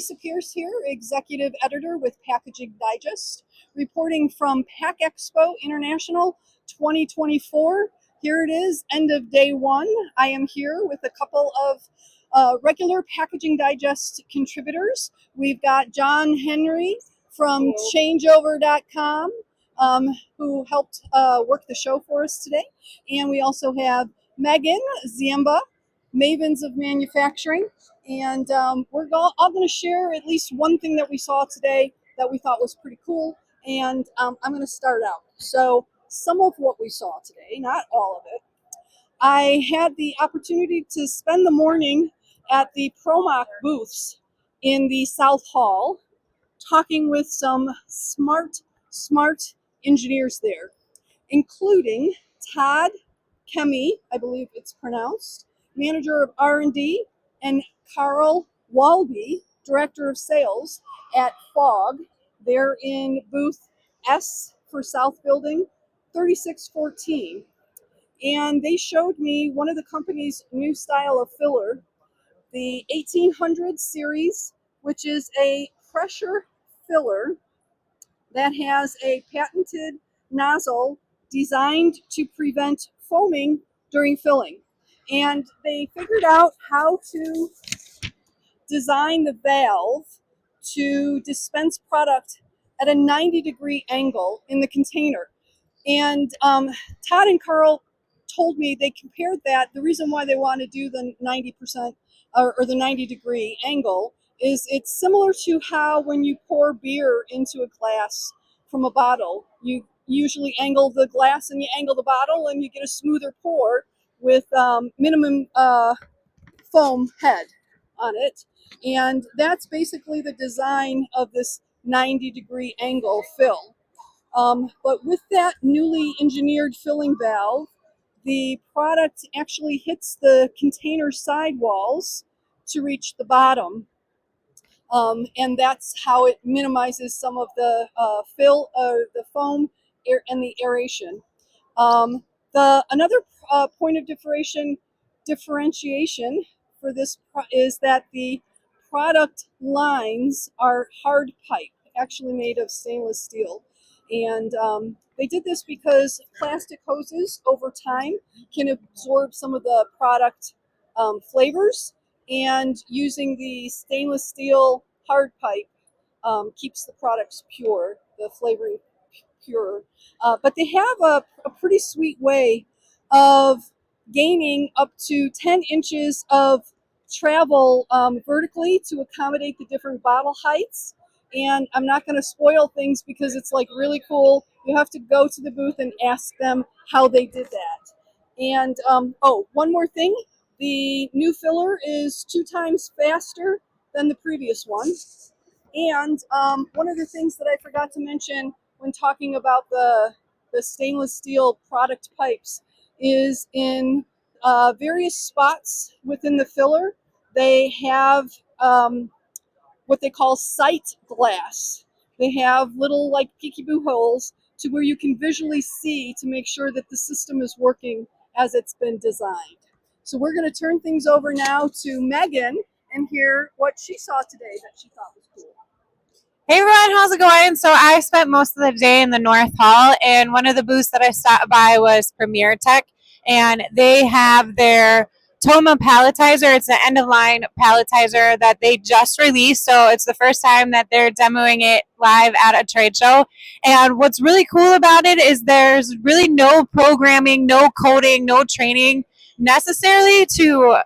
Lisa Pierce here, Executive Editor with Packaging Digest, reporting from Pack Expo International 2024. Here it is, end of day one. I am here with a couple of regular Packaging Digest contributors. We've got John Henry from changeover.com, who helped work the show for us today. And we also have Megan Ziemba, Mavens of Manufacturing. And we're all going to share at least one thing that we saw today that we thought was pretty cool. And I'm going to start out. So some of what we saw today, not all of it. I had the opportunity to spend the morning at the Promoc booths in the South Hall, talking with some smart engineers there, including Todd Kemi, I believe it's pronounced, Manager of R&D, and Carl Walby, Director of Sales at FOG. They're in booth S for South Building 3614. And they showed me one of the company's new style of filler, the 1800 series, which is a pressure filler that has a patented nozzle designed to prevent foaming during filling. And they figured out how to design the valve to dispense product at a 90-degree angle in the container. And Todd and Carl told me they compared that. The reason why they want to do the 90% or the 90-degree angle is it's similar to how when you pour beer into a glass from a bottle, you usually angle the glass and you angle the bottle and you get a smoother pour with minimum foam head on it. And that's basically the design of this 90-degree angle fill. But with that newly engineered filling valve, the product actually hits the container sidewalls to reach the bottom. And that's how it minimizes some of the the foam and the aeration. Another point of differentiation for this is that the product lines are hard pipe, actually made of stainless steel. And they did this because plastic hoses over time can absorb some of the product flavors, and using the stainless steel hard pipe keeps the products pure, the flavoring pure. But they have a pretty sweet way of gaining up to 10 inches of travel vertically to accommodate the different bottle heights. And I'm not going to spoil things because it's like really cool. You have to go to the booth and ask them how they did that. And one more thing. The new filler is 2 times faster than the previous one. And one of the things that I forgot to mention when talking about the stainless steel product pipes is in various spots within the filler, they have what they call sight glass. They have little like peekaboo holes to where you can visually see to make sure that the system is working as it's been designed. So we're going to turn things over now to Megan and hear what she saw today that she thought was cool. Hey everyone, how's it going? So I spent most of the day in the North Hall, and one of the booths that I stopped by was Premier Tech, and they have their Toma palletizer. It's an end-of-line palletizer that they just released, so it's the first time that they're demoing it live at a trade show. And what's really cool about it is there's really no programming, no coding, no training necessarily to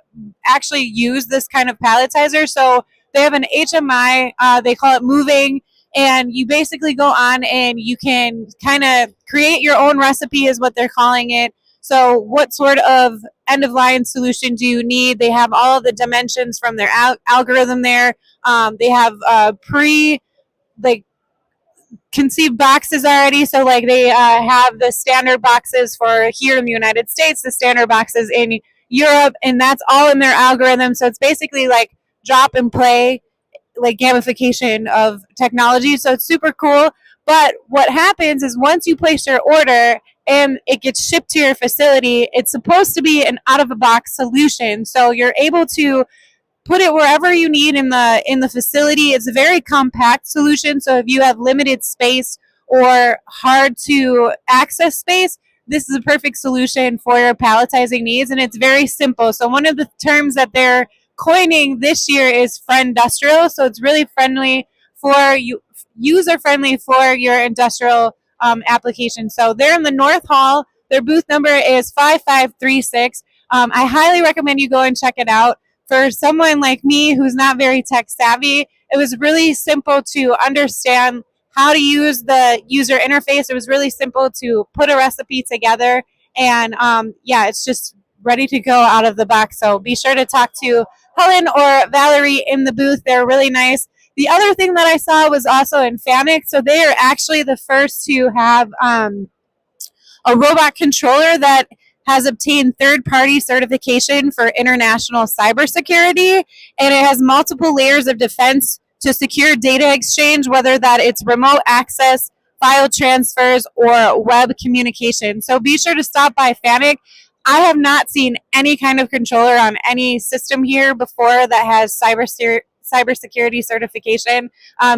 actually use this kind of palletizer. So they have an HMI, they call it moving, and you basically go on and you can kind of create your own recipe is what they're calling it. So what sort of end-of-line solution do you need? They have all of the dimensions from their algorithm there. They have conceived boxes already. So like they have the standard boxes for here in the United States, the standard boxes in Europe, and that's all in their algorithm. So it's basically like drop and play, like gamification of technology. So it's super cool. But what happens is once you place your order and it gets shipped to your facility, it's supposed to be an out-of-the-box solution. So you're able to put it wherever you need in the facility. It's a very compact solution, so if you have limited space or hard to access space, this is a perfect solution for your palletizing needs, and it's very simple. So one of the terms that they're coining this year is friend-industrial, so it's really friendly for you, user friendly for your industrial application. So they're in the North Hall. Their booth number is 5536. I highly recommend you go and check it out. For someone like me who's not very tech savvy, it was really simple to understand how to use the user interface. It was really simple to put a recipe together, and yeah, it's just ready to go out of the box. So be sure to talk to Helen or Valerie in the booth. They're really nice. The other thing that I saw was also in FANUC. So they are actually the first to have a robot controller that has obtained third-party certification for international cybersecurity, and it has multiple layers of defense to secure data exchange, whether that it's remote access, file transfers, or web communication. So be sure to stop by FANUC. I have not seen any kind of controller on any system here before that has cybersecurity certification.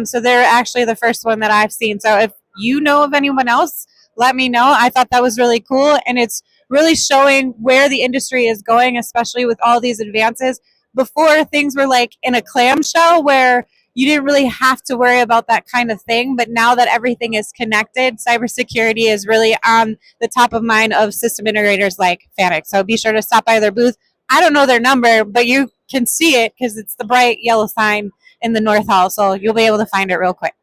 So they're actually the first one that I've seen. So if you know of anyone else, let me know. I thought that was really cool, and it's really showing where the industry is going, especially with all these advances. Before, things were like in a clamshell where you didn't really have to worry about that kind of thing, but now that everything is connected, cybersecurity is really on the top of mind of system integrators like FANUC. So be sure to stop by their booth. I don't know their number, but you can see it because it's the bright yellow sign in the North Hall, so you'll be able to find it real quick.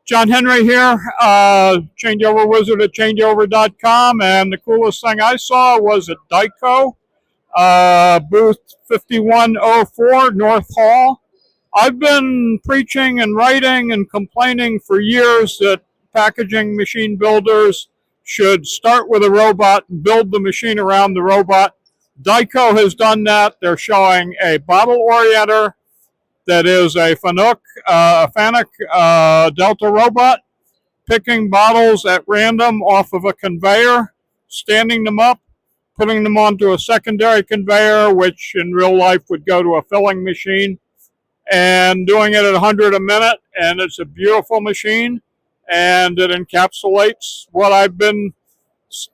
John Henry here, changeover wizard at changeover.com, and the coolest thing I saw was at Dyco, booth 5104, North Hall. I've been preaching and writing and complaining for years that packaging machine builders should start with a robot and build the machine around the robot. Dyco has done that. They're showing a bottle orienter that is a FANUC Delta robot, picking bottles at random off of a conveyor, standing them up, putting them onto a secondary conveyor, which in real life would go to a filling machine, and doing it at 100 a minute. And it's a beautiful machine, and it encapsulates what I've been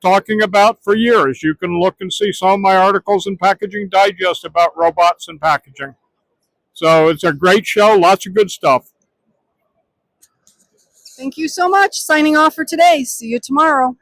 talking about for years. You can look and see some of my articles in Packaging Digest about robots and packaging. So it's a great show, lots of good stuff. Thank you so much. Signing off for today. See you tomorrow.